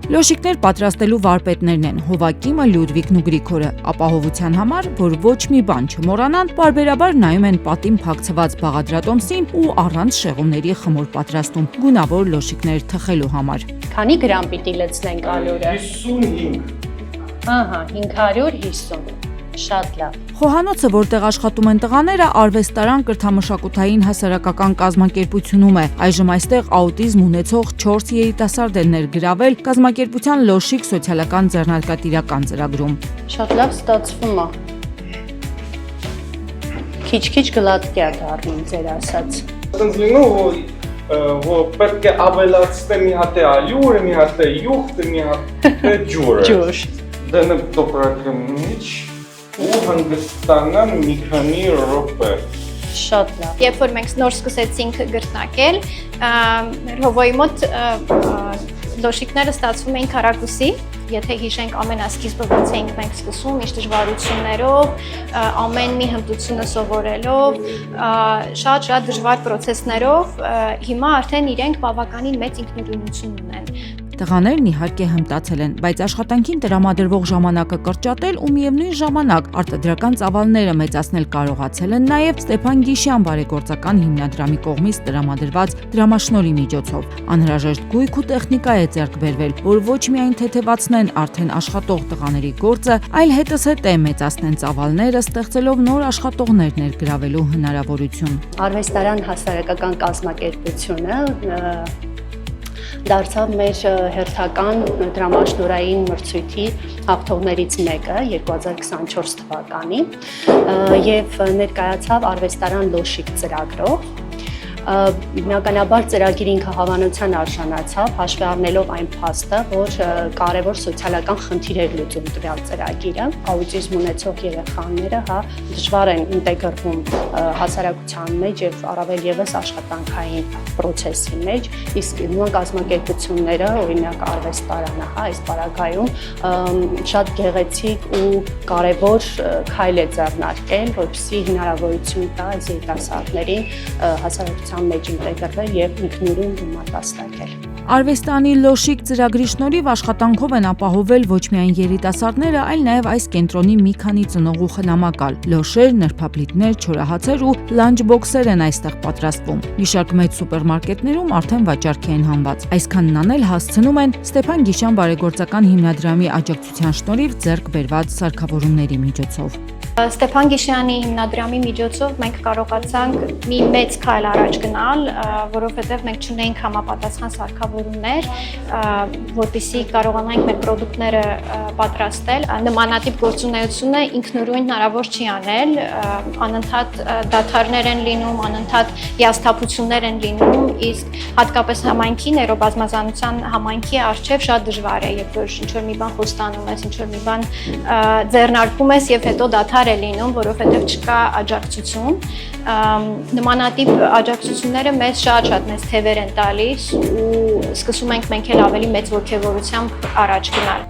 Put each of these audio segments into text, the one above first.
Լոշիկներ պատրաստելու վարպետներն են Հովակիմը, Լյուդվիգն ու Գրիգորը, ապահովության համար, որ ոչ մի բան չմոռանան, պարբերաբար նայում են պատին փակցված բաղադրատոմսին ու առանց շեղումների խմոր պատրաստում, գունավոր լոշիկներ թխելու համար։ Քանի գրամ պիտի լցնենք ալյուրը։ 55։ Ահա, 550։ Շատ լավ։ Խոհանոցը, որտեղ աշխատում են տղաները, արվեստարան կրթամշակութային հասարակական կազմակերպությունում է։ Այժմ այստեղ աուտիզմ ունեցող 4 երիտասարդ են ներգրավել կազմակերպության Լոշիկ սոցիալական ձեռնարկատիրական ծրագրում։ Շատ լավ ստացվում է։ Քիչ-քիչ գլատկի է դառնում ձեր ասած։ Ասենց լինում, որ պետք է ավելացնեմ մի հատ ալյուրը, մի հատ յուղը, մի հատ ջուրը։ Ջուր։ Դնեմ տոպրակը միջ ու հանգստանամ մի քանի րոպե։ Շատ լավ։ Երբ որ մենք նոր սկսեցինք գրտնակել, մեր հովոյի մոտ լոշիկները ստացվում էին քառակուսի, եթե հիշենք ամենասկիզբը ոնց էինք մենք սկսում, ինչ դժվարություններով, ամեն մի հմտությունը սովորելով, շատ դժվար պրոցեսներով, հիմա արդեն իրենք բավականին մեծ ինքնուրույնություն ունեն։ Տղաներն իհարկե հմտացել են, բայց աշխատանքին տրամադրվող ժամանակը կրճատել ու միևնույն ժամանակ արտադրական ծավալները մեծացնել կարողացել են նաև Ստեփան Գիշյան բարեգործական հիմնադրամի կողմից տրամադրված դրամաշնորհի միջոցով։ Անհրաժեշտ գույք ու տեխնիկա է ձեռք բերվել, որ ոչ միայն թեթևացնեն արդեն աշխատող տղաների գործը, այլ հետզհետե մեծացնեն ծավալները, ստեղծելով նոր աշխատողներ ներգրավելու հնարավորություն։ Արվեստարան հասարակական կազմակերպությունը դարձավ մեր հերթական դրամաշնորհային մրցույթի հաղթողներից մեկը 2024 թվականին եւ ներկայացավ արվեստարան Լոշիկ ծրագրով։ Միականաբար ծրագիրը ինքը հավանության արժանացավ, հաշվի առնելով այն փաստը, որ կարևոր սոցիալական խնդիրեր լուծում տվյալ ծրագիրը, աուտիզմ ունեցող երեխաները դժվար են ինտեգրվում հասարակության մեջ եւ առավել եւս աշխատանքային process-ի մեջ, իսկ նույն կազմակերպությունները, օրինակ արվեստարանը, այս պարագայում շատ գեղեցիկ ու կարևոր քայլ է ձեռնարկել, որպեսզի հնարավորություն տա այս երիտասարդներին հասարակության մեջ ինտեգրվել եւ ինքնուրույն ու մատաստակել։ Արվեստանի Լոշիկ ծրագրի շնորհիվ աշխատանքով են ապահովել ոչ միայն երիտասարդները, այլ նաև այս կենտրոնի մի քանի ծնող ու խնամակալ։ Լոշեր, նրբաբլիթներ, չորահացեր ու լանչբոքսեր են այստեղ պատրաստվում։ Մի շարք մեծ սուպերմարկետներում արդեն վաճառքի են հանված։ Այսքանն անել հասցնում են Ստեփան Գիշյան բարեգործական հիմնադրամի աջակցության շնորհիվ ձեռք բերված սարքավորումների միջոցով։ Ստեփան Գիշյանի հիմնադրամի միջոցով մենք կարողացանք մի մեծ քայլ առաջ գնալ, որովհետև մենք չունեինք համապատասխան սարքավորումներ, որպեսզի կարողանանք մեր պրոդուկտները պատրաստել։ Նմանատիպ գործունեությունը ինքնուրույն հնարավոր չի անել, անընդհատ դադարներ են լինում, անընդհատ հիասթափություններ են լինում, իսկ հատկապես համայնքի ներոբազմազանության համայնքի առջև շատ դժվար է, երբ որ ինչ-որ մի բան խոստանում ես, ինչ-որ մի բան ձեռնարկում ես եւ հետո դադար է լինում, որովհետև չկա աջակցություն։ Նմանատիպ աջակցությունները մեզ շատ մեծ թևեր են տալիս ու սկսում ենք մենք էլ ավելի մեծ ոգևորությամբ առաջ գնալ։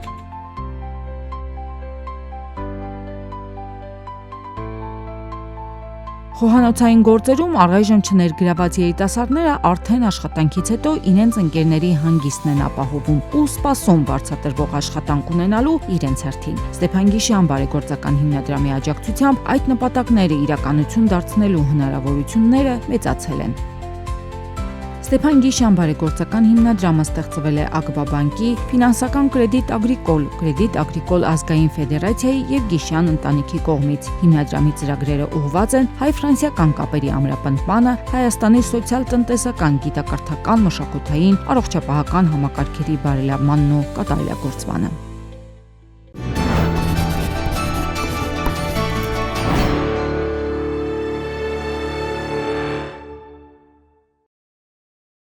Խոհանոցային գործերում առայժմ չներգրաված երիտասարդները արդեն աշխատանքից հետո իրենց ընկերների հանգիստն են ապահովում ու սպասում բարձրատրվող աշխատանք ունենալու իրենց հերթին։ Ստեփան Գիշյան բարեգործական հիմնադրամի աջակցությամբ այդ նպատակները իրականություն դարձնելու հնարավորությունները մեծացել են։ Ստեփան Գիշյան բարեգործական հիմնադրամը ստեղծվել է ԱԳԲԱ բանկի, Ֆինանսական կրեդիտ ագրիկոլ ազգային ֆեդերացիայի եւ Գիշյան ընտանիքի կողմից։ Հիմնադրամի ծրագրերը ուղղված են հայ-ֆրանսիական կապերի ամրապնդմանը, Հայաստանի սոցիալ-տնտեսական, գիտակրթական, մշակութային, առողջապահական համակարգերի բարելավմանն ու կատարելագործմանը։